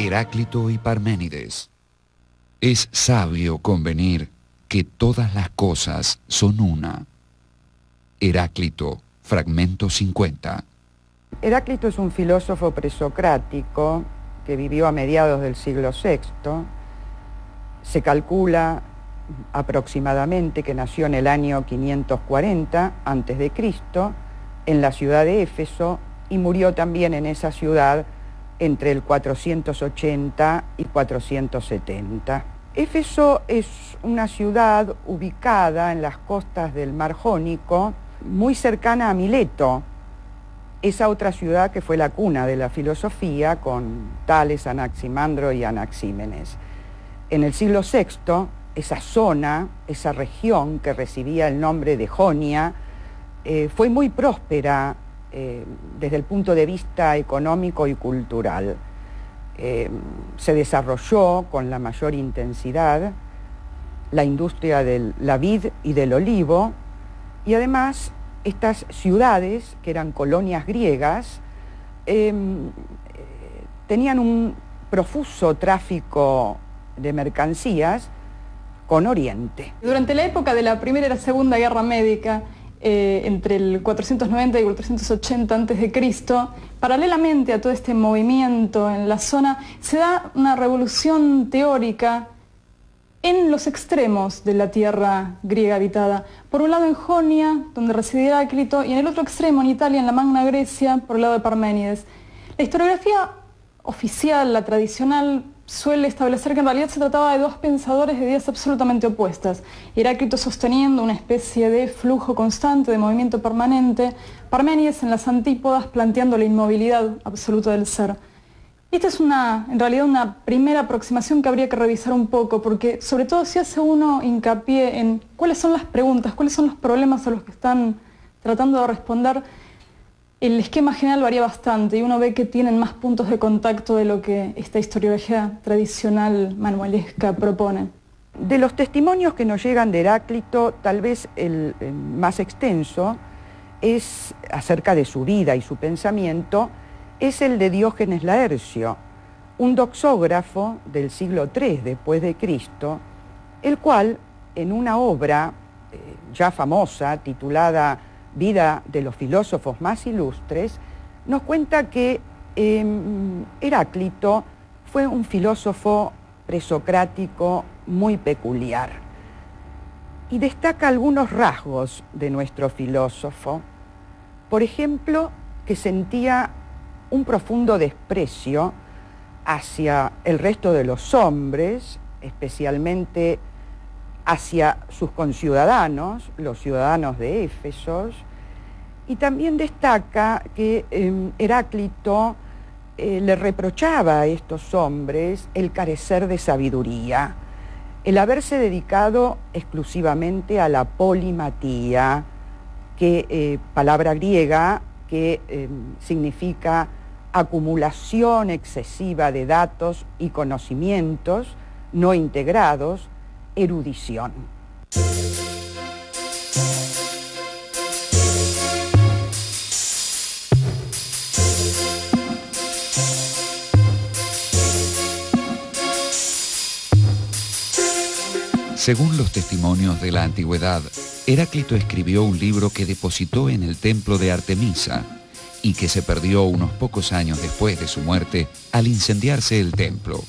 Heráclito y Parménides. Es sabio convenir que todas las cosas son una. Heráclito, fragmento 50. Heráclito es un filósofo presocrático que vivió a mediados del siglo VI. Se calcula aproximadamente que nació en el año 540 a.C. en la ciudad de Éfeso y murió también en esa ciudad entre el 480 y 470. Éfeso es una ciudad ubicada en las costas del Mar Jónico, muy cercana a Mileto, esa otra ciudad que fue la cuna de la filosofía con Tales, Anaximandro y Anaxímenes. En el siglo VI, esa zona, esa región que recibía el nombre de Jonia, fue muy próspera desde el punto de vista económico y cultural. Se desarrolló con la mayor intensidad la industria de la vid y del olivo, y además estas ciudades, que eran colonias griegas, tenían un profuso tráfico de mercancías con Oriente. Durante la época de la Primera y la Segunda Guerra Médica, entre el 490 y el 480 a.C., paralelamente a todo este movimiento en la zona, se da una revolución teórica en los extremos de la tierra griega habitada. Por un lado en Jonia, donde residía Heráclito, y en el otro extremo, en Italia, en la Magna Grecia, por el lado de Parménides. La historiografía oficial, la tradicional, suele establecer que en realidad se trataba de dos pensadores de ideas absolutamente opuestas. Heráclito sosteniendo una especie de flujo constante, de movimiento permanente, Parménides en las antípodas planteando la inmovilidad absoluta del ser. Esta es en realidad una primera aproximación que habría que revisar un poco, porque sobre todo si hace uno hincapié en cuáles son las preguntas, cuáles son los problemas a los que están tratando de responder, el esquema general varía bastante y uno ve que tienen más puntos de contacto de lo que esta historiografía tradicional manuelesca propone. De los testimonios que nos llegan de Heráclito, tal vez el más extenso es acerca de su vida y su pensamiento, es el de Diógenes Laercio, un doxógrafo del siglo III después de Cristo, el cual en una obra ya famosa titulada Vida de los filósofos más ilustres, nos cuenta que Heráclito fue un filósofo presocrático muy peculiar y destaca algunos rasgos de nuestro filósofo. Por ejemplo, que sentía un profundo desprecio hacia el resto de los hombres, especialmente hacia sus conciudadanos, los ciudadanos de Éfeso, y también destaca que Heráclito le reprochaba a estos hombres el carecer de sabiduría, el haberse dedicado exclusivamente a la polimatía, palabra griega que significa acumulación excesiva de datos y conocimientos no integrados, erudición. Según los testimonios de la antigüedad, Heráclito escribió un libro que depositó en el templo de Artemisa y que se perdió unos pocos años después de su muerte al incendiarse el templo.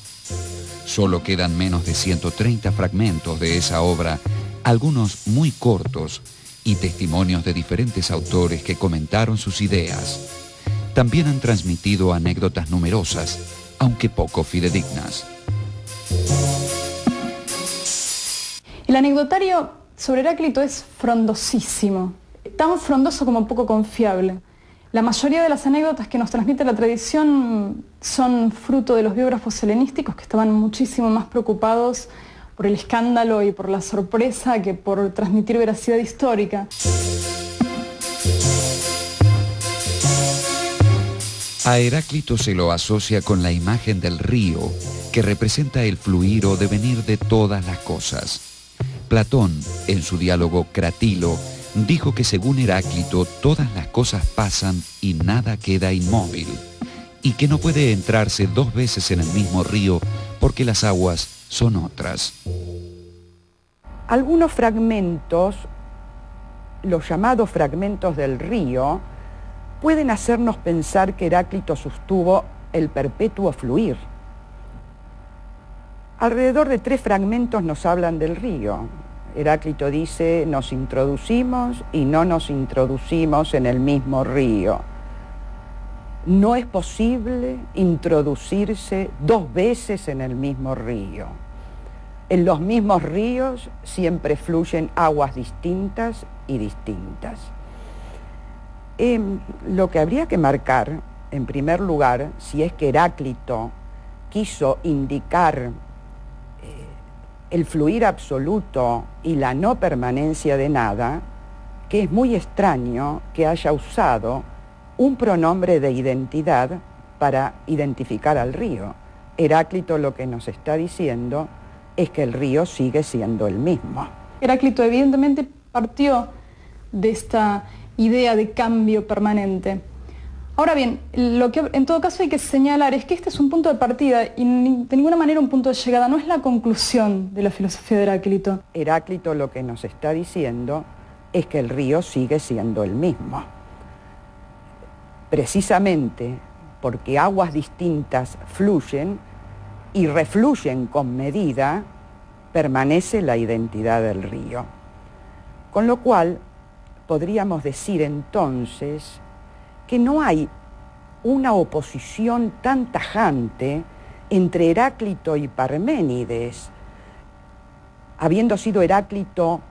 Solo quedan menos de 130 fragmentos de esa obra, algunos muy cortos, y testimonios de diferentes autores que comentaron sus ideas. También han transmitido anécdotas numerosas, aunque poco fidedignas. El anecdotario sobre Heráclito es frondosísimo, tan frondoso como poco confiable. La mayoría de las anécdotas que nos transmite la tradición son fruto de los biógrafos helenísticos, que estaban muchísimo más preocupados por el escándalo y por la sorpresa que por transmitir veracidad histórica. A Heráclito se lo asocia con la imagen del río, que representa el fluir o devenir de todas las cosas. Platón, en su diálogo Cratilo, dijo que según Heráclito todas las cosas pasan y nada queda inmóvil, y que no puede entrarse 2 veces en el mismo río porque las aguas son otras. Algunos fragmentos, los llamados fragmentos del río, pueden hacernos pensar que Heráclito sostuvo el perpetuo fluir. Alrededor de 3 fragmentos nos hablan del río. Heráclito dice, nos introducimos y no nos introducimos en el mismo río. No es posible introducirse 2 veces en el mismo río. En los mismos ríos siempre fluyen aguas distintas y distintas. Lo que habría que marcar, en primer lugar, si es que Heráclito quiso indicar el fluir absoluto y la no permanencia de nada, que es muy extraño que haya usado un pronombre de identidad para identificar al río. Heráclito lo que nos está diciendo es que el río sigue siendo el mismo. Heráclito evidentemente partió de esta idea de cambio permanente. Ahora bien, lo que en todo caso hay que señalar es que este es un punto de partida y de ninguna manera un punto de llegada, no es la conclusión de la filosofía de Heráclito. Heráclito lo que nos está diciendo es que el río sigue siendo el mismo. Precisamente porque aguas distintas fluyen y refluyen con medida, permanece la identidad del río. Con lo cual, podríamos decir entonces que no hay una oposición tan tajante entre Heráclito y Parménides, habiendo sido Heráclito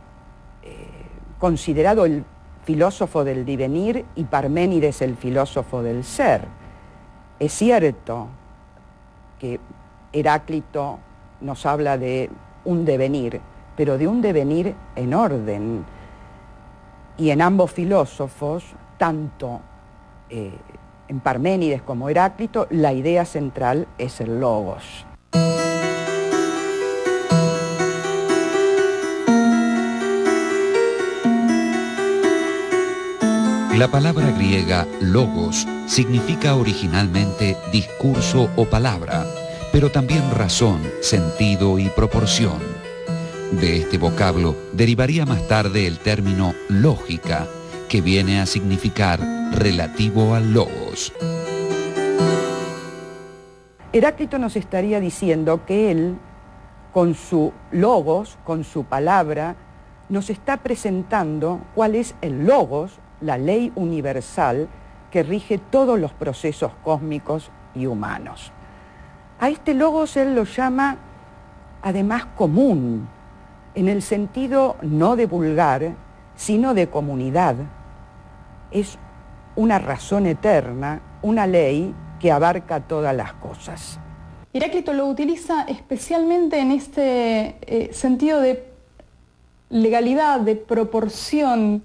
considerado el filósofo del devenir y Parménides el filósofo del ser. Es cierto que Heráclito nos habla de un devenir, pero de un devenir en orden. Y en ambos filósofos, tanto en Parménides como Heráclito, la idea central es el logos. La palabra griega logos significa originalmente discurso o palabra, pero también razón, sentido y proporción. De este vocablo derivaría más tarde el término lógica, que viene a significar relativo al logos. Heráclito nos estaría diciendo que él, con su logos, con su palabra, nos está presentando cuál es el logos, la ley universal que rige todos los procesos cósmicos y humanos. A este logos él lo llama, además, común, en el sentido no de vulgar, sino de comunidad. Es una razón eterna, una ley que abarca todas las cosas. Heráclito lo utiliza especialmente en este sentido de legalidad, de proporción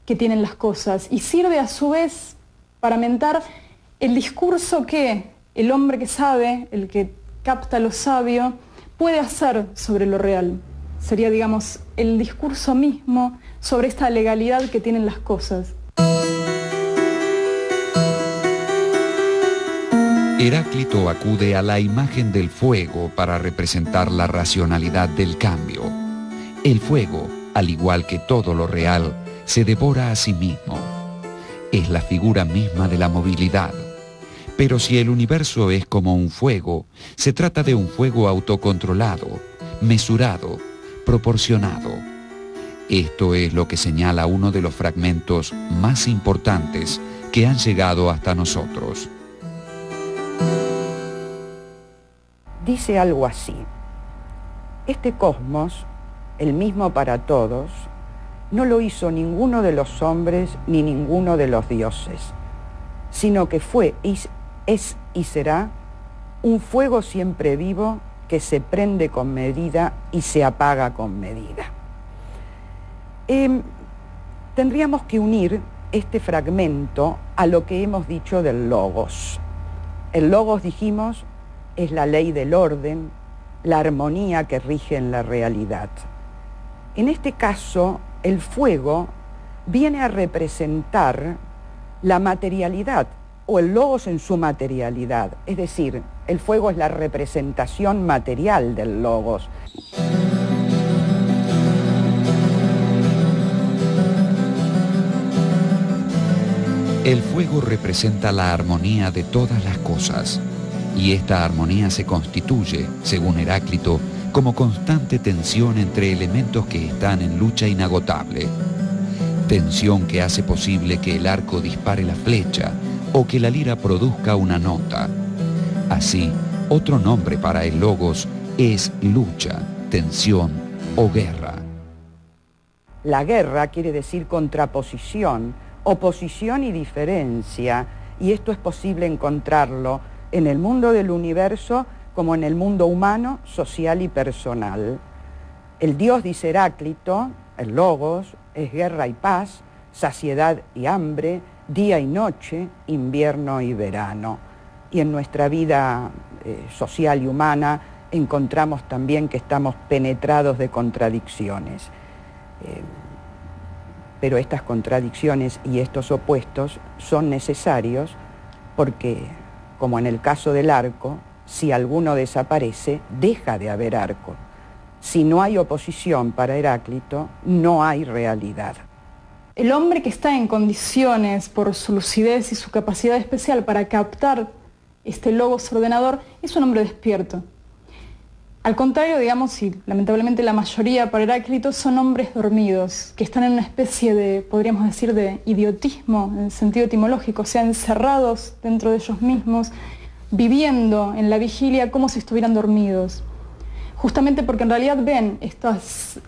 que tienen las cosas, y sirve a su vez para mentar el discurso que el hombre que sabe, el que capta lo sabio, puede hacer sobre lo real. Sería, digamos, el discurso mismo sobre esta legalidad que tienen las cosas. Heráclito acude a la imagen del fuego para representar la racionalidad del cambio. El fuego, al igual que todo lo real, se devora a sí mismo. Es la figura misma de la movilidad. Pero si el universo es como un fuego, se trata de un fuego autocontrolado, mesurado, proporcionado. Esto es lo que señala uno de los fragmentos más importantes que han llegado hasta nosotros. Dice algo así: este cosmos, el mismo para todos, no lo hizo ninguno de los hombres ni ninguno de los dioses, sino que fue, es y será un fuego siempre vivo que se prende con medida y se apaga con medida. Tendríamos que unir este fragmento a lo que hemos dicho del logos. El logos, dijimos, es la ley del orden, la armonía que rige en la realidad. En este caso, el fuego viene a representar la materialidad o el logos en su materialidad, es decir, el fuego es la representación material del logos. El fuego representa la armonía de todas las cosas, y esta armonía se constituye, según Heráclito, como constante tensión entre elementos que están en lucha inagotable. Tensión que hace posible que el arco dispare la flecha o que la lira produzca una nota. Así, otro nombre para el logos es lucha, tensión o guerra. La guerra quiere decir contraposición, oposición y diferencia, y esto es posible encontrarlo en el mundo del universo como en el mundo humano, social y personal. El dios, dice Heráclito, el logos, es guerra y paz, saciedad y hambre, día y noche, invierno y verano. Y en nuestra vida social y humana encontramos también que estamos penetrados de contradicciones. Pero estas contradicciones y estos opuestos son necesarios porque, como en el caso del arco, si alguno desaparece, deja de haber arco. Si no hay oposición para Heráclito, no hay realidad. El hombre que está en condiciones, por su lucidez y su capacidad especial para captar este logos ordenador, es un hombre despierto. Al contrario, digamos, y lamentablemente la mayoría para Heráclito son hombres dormidos, que están en una especie de, podríamos decir, de idiotismo, en el sentido etimológico, o sea, encerrados dentro de ellos mismos, viviendo en la vigilia como si estuvieran dormidos. Justamente porque en realidad ven estas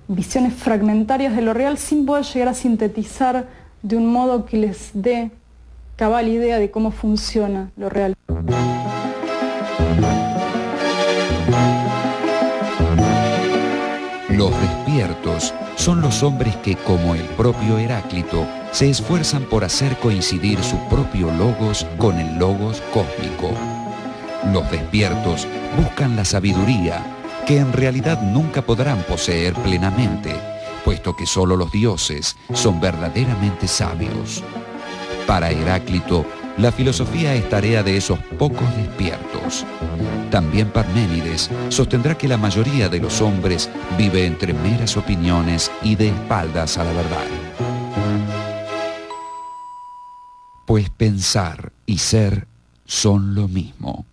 visiones fragmentarias de lo real sin poder llegar a sintetizar de un modo que les dé cabal idea de cómo funciona lo real. Los despiertos son los hombres que, como el propio Heráclito, se esfuerzan por hacer coincidir su propio logos con el logos cósmico. Los despiertos buscan la sabiduría, que en realidad nunca podrán poseer plenamente, puesto que solo los dioses son verdaderamente sabios. Para Heráclito, la filosofía es tarea de esos pocos despiertos. También Parménides sostendrá que la mayoría de los hombres vive entre meras opiniones y de espaldas a la verdad. Pues pensar y ser son lo mismo.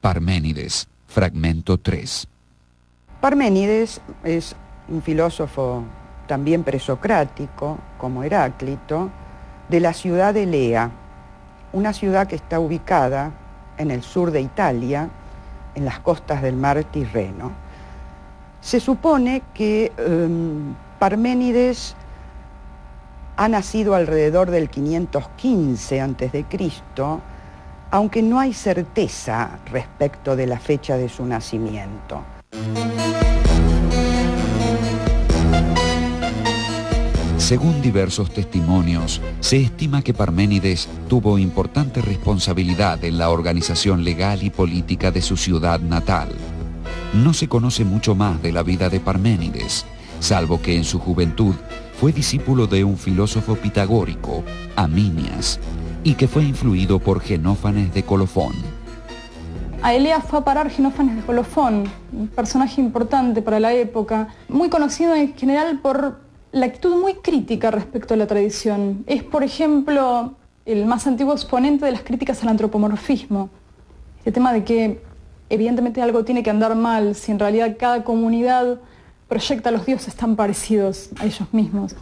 Parménides, fragmento 3. Parménides es un filósofo también presocrático, como Heráclito, de la ciudad de Elea, una ciudad que está ubicada en el sur de Italia, en las costas del mar Tirreno. Se supone que Parménides ha nacido alrededor del 515 a.C., aunque no hay certeza respecto de la fecha de su nacimiento. Según diversos testimonios, se estima que Parménides tuvo importante responsabilidad en la organización legal y política de su ciudad natal. No se conoce mucho más de la vida de Parménides, salvo que en su juventud fue discípulo de un filósofo pitagórico, Aminias, y que fue influido por Genófanes de Colofón. A Elea fue a parar Genófanes de Colofón, un personaje importante para la época, muy conocido en general por la actitud muy crítica respecto a la tradición. Es, por ejemplo, el más antiguo exponente de las críticas al antropomorfismo. Este tema de que evidentemente algo tiene que andar mal si en realidad cada comunidad proyecta a los dioses tan parecidos a ellos mismos.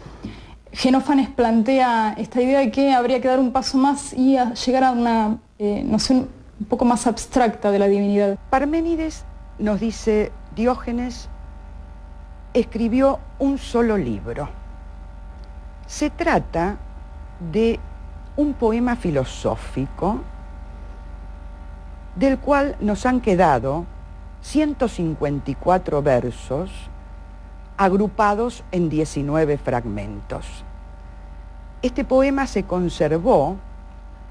Genófanes plantea esta idea de que habría que dar un paso más y llegar a una noción un poco más abstracta de la divinidad. Parménides, nos dice Diógenes, escribió un solo libro. Se trata de un poema filosófico del cual nos han quedado 154 versos agrupados en 19 fragmentos. Este poema se conservó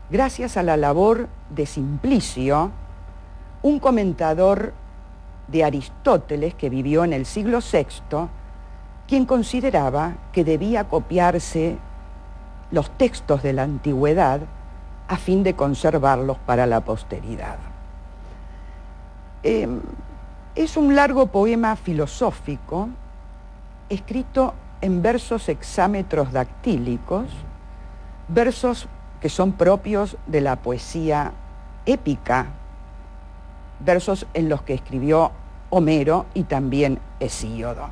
gracias a la labor de Simplicio, un comentador de Aristóteles que vivió en el siglo VI, quien consideraba que debía copiarse los textos de la antigüedad a fin de conservarlos para la posteridad. Es un largo poema filosófico, escrito en versos hexámetros dactílicos, versos que son propios de la poesía épica, versos en los que escribió Homero y también Hesíodo.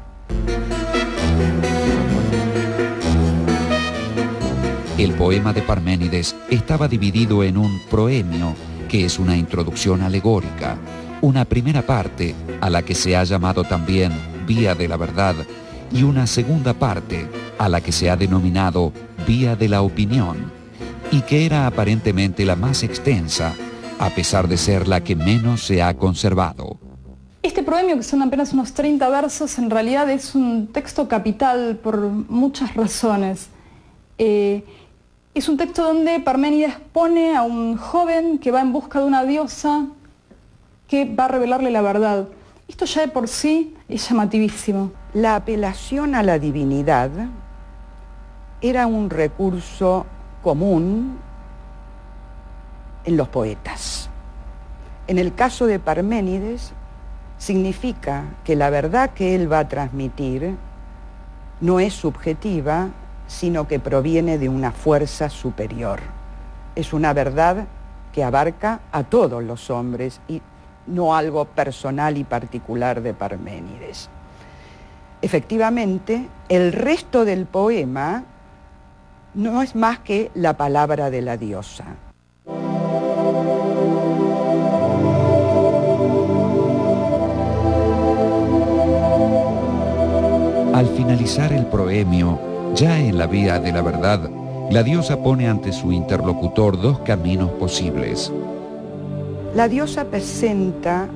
El poema de Parménides estaba dividido en un proemio, que es una introducción alegórica, una primera parte, a la que se ha llamado también Vía de la Verdad, y una segunda parte, a la que se ha denominado Vía de la Opinión, y que era aparentemente la más extensa, a pesar de ser la que menos se ha conservado. Este proemio, que son apenas unos 30 versos, en realidad es un texto capital por muchas razones. Es un texto donde Parménides pone a un joven que va en busca de una diosa que va a revelarle la verdad. Esto ya de por sí es llamativísimo. La apelación a la divinidad era un recurso común en los poetas. En el caso de Parménides, significa que la verdad que él va a transmitir no es subjetiva, sino que proviene de una fuerza superior. Es una verdad que abarca a todos los hombres y no algo personal y particular de Parménides. Efectivamente, el resto del poema no es más que la palabra de la diosa. Al finalizar el proemio, ya en la Vía de la Verdad, la diosa pone ante su interlocutor dos caminos posibles. La diosa presenta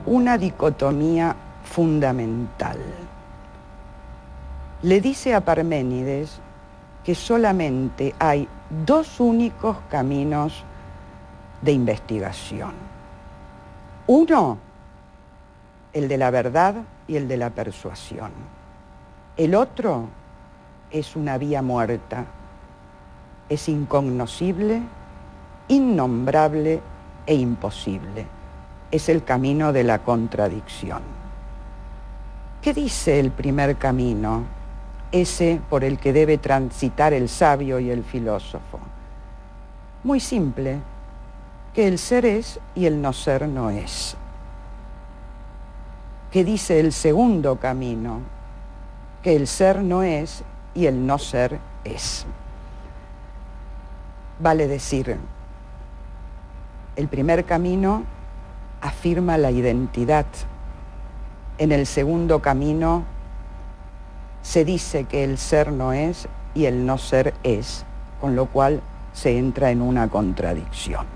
una dicotomía fundamental. Le dice a Parménides que solamente hay dos únicos caminos de investigación. Uno, el de la verdad y el de la persuasión. El otro es una vía muerta, es incognoscible, innombrable e imposible. Es el camino de la contradicción. ¿Qué dice el primer camino? Ese por el que debe transitar el sabio y el filósofo. Muy simple, que el ser es y el no ser no es. ¿Qué dice el segundo camino? Que el ser no es y el no ser es. Vale decir, el primer camino afirma la identidad. En el segundo camino se dice que el ser no es y el no ser es, con lo cual se entra en una contradicción.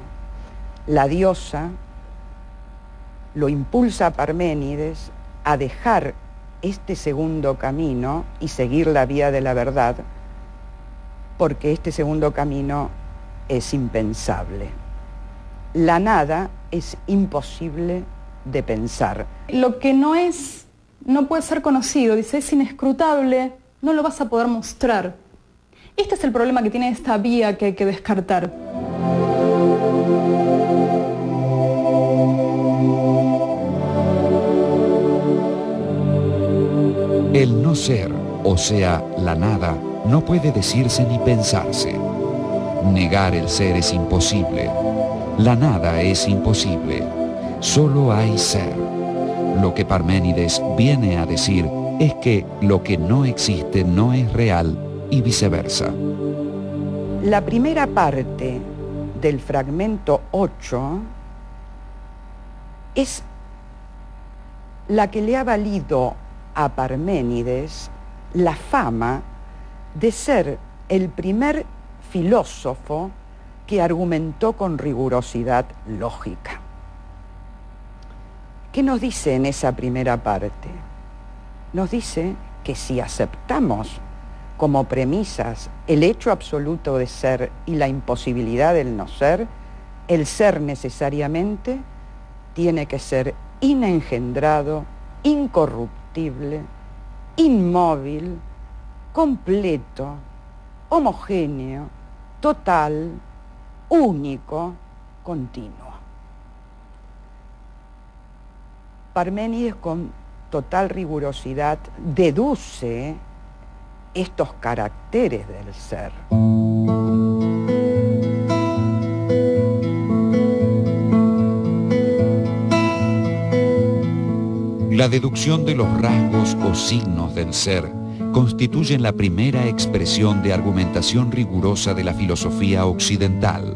La diosa lo impulsa a Parménides a dejar este segundo camino y seguir la vía de la verdad, porque este segundo camino es impensable. La nada es imposible de pensar. Lo que no es, no puede ser conocido, dice, es inescrutable, no lo vas a poder mostrar. Este es el problema que tiene esta vía que hay que descartar. El no ser, o sea, la nada, no puede decirse ni pensarse. Negar el ser es imposible. La nada es imposible. Solo hay ser. Lo que Parménides viene a decir es que lo que no existe no es real y viceversa. La primera parte del fragmento 8 es la que le ha valido a Parménides la fama de ser el primer filósofo que argumentó con rigurosidad lógica. ¿Qué nos dice en esa primera parte? Nos dice que si aceptamos como premisas el hecho absoluto de ser y la imposibilidad del no ser, el ser necesariamente tiene que ser inengendrado, incorruptible, inmóvil, completo, homogéneo, total, único, continuo. Parménides con total rigurosidad deduce estos caracteres del ser. La deducción de los rasgos o signos del ser constituyen la primera expresión de argumentación rigurosa de la filosofía occidental.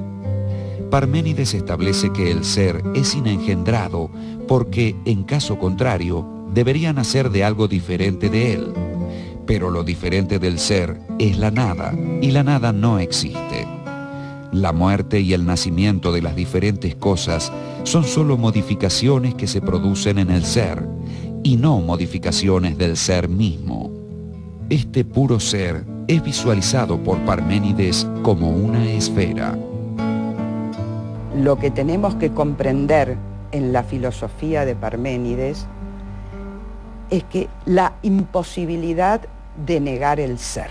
Parménides establece que el ser es inengendrado porque, en caso contrario, debería nacer de algo diferente de él. Pero lo diferente del ser es la nada, y la nada no existe. La muerte y el nacimiento de las diferentes cosas son solo modificaciones que se producen en el ser, y no modificaciones del ser mismo. Este puro ser es visualizado por Parménides como una esfera. Lo que tenemos que comprender en la filosofía de Parménides es que la imposibilidad de negar el ser.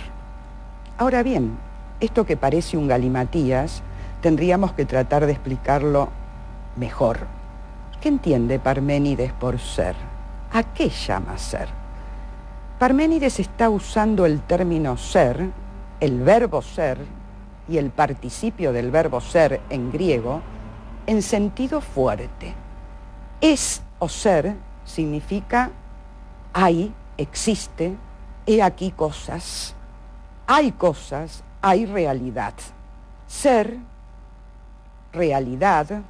Ahora bien, esto que parece un galimatías, tendríamos que tratar de explicarlo mejor. ¿Qué entiende Parménides por ser? ¿A qué llama ser? Parménides está usando el término ser, el verbo ser y el participio del verbo ser en griego en sentido fuerte. Es o ser significa hay, existe, he aquí cosas. Hay cosas, hay realidad. Ser, realidad,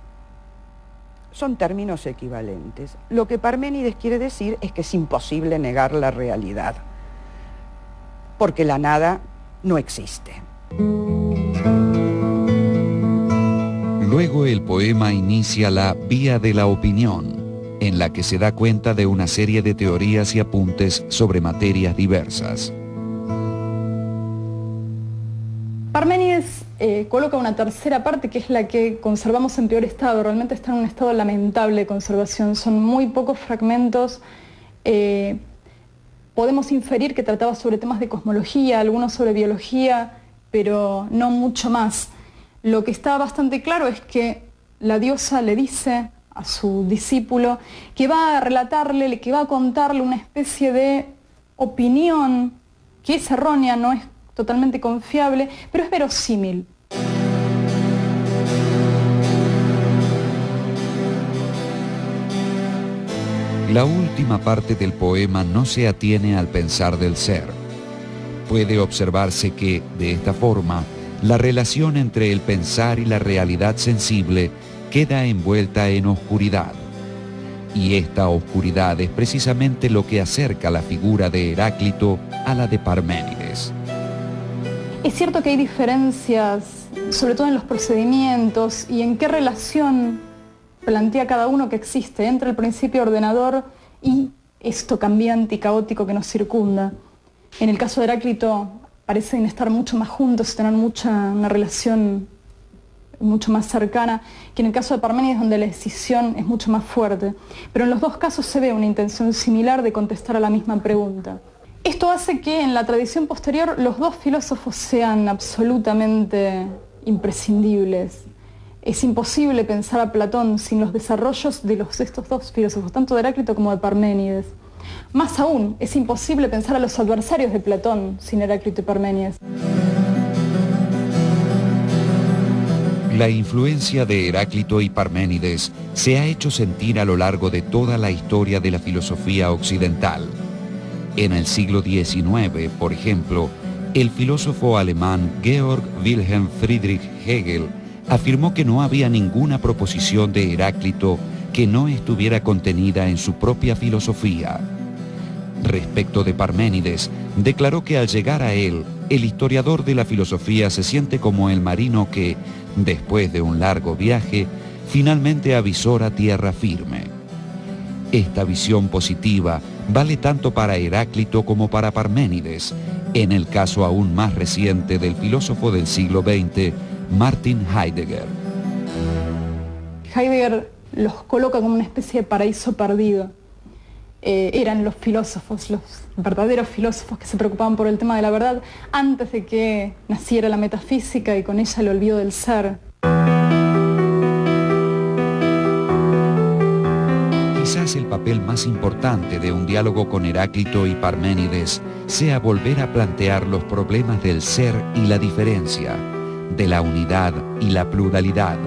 son términos equivalentes. Lo que Parménides quiere decir es que es imposible negar la realidad, porque la nada no existe. Luego el poema inicia la Vía de la Opinión, en la que se da cuenta de una serie de teorías y apuntes sobre materias diversas. Parménides coloca una tercera parte que es la que conservamos en peor estado. Realmente está en un estado lamentable de conservación. Son muy pocos fragmentos. Podemos inferir que trataba sobre temas de cosmología, algunos sobre biología, pero no mucho más. Lo que está bastante claro es que la diosa le dice a su discípulo que va a relatarle, que va a contarle una especie de opinión que es errónea, no es totalmente confiable, pero es verosímil. La última parte del poema no se atiene al pensar del ser. Puede observarse que, de esta forma, la relación entre el pensar y la realidad sensible queda envuelta en oscuridad. Y esta oscuridad es precisamente lo que acerca la figura de Heráclito a la de Parménides. Es cierto que hay diferencias, sobre todo en los procedimientos y en qué relación plantea cada uno que existe entre el principio ordenador y esto cambiante y caótico que nos circunda. En el caso de Heráclito parecen estar mucho más juntos, tener una relación mucho más cercana, que en el caso de Parménides, donde la decisión es mucho más fuerte. Pero en los dos casos se ve una intención similar de contestar a la misma pregunta. Esto hace que en la tradición posterior los dos filósofos sean absolutamente imprescindibles. Es imposible pensar a Platón sin los desarrollos de estos dos filósofos, tanto de Heráclito como de Parménides. Más aún, es imposible pensar a los adversarios de Platón sin Heráclito y Parménides. La influencia de Heráclito y Parménides se ha hecho sentir a lo largo de toda la historia de la filosofía occidental. En el siglo XIX, por ejemplo, el filósofo alemán Georg Wilhelm Friedrich Hegel afirmó que no había ninguna proposición de Heráclito que no estuviera contenida en su propia filosofía. Respecto de Parménides, declaró que al llegar a él, el historiador de la filosofía se siente como el marino que, después de un largo viaje, finalmente avisora tierra firme. Esta visión positiva vale tanto para Heráclito como para Parménides, en el caso aún más reciente del filósofo del siglo XX, Martin Heidegger. Heidegger los coloca como una especie de paraíso perdido. Eran los filósofos, los verdaderos filósofos que se preocupaban por el tema de la verdad antes de que naciera la metafísica y con ella el olvido del ser. quizás el papel más importante de un diálogo con Heráclito y Parménides sea volver a plantear los problemas del ser y la diferencia, de la unidad y la pluralidad,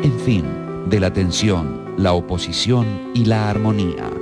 en fin, de la tensión, la oposición y la armonía.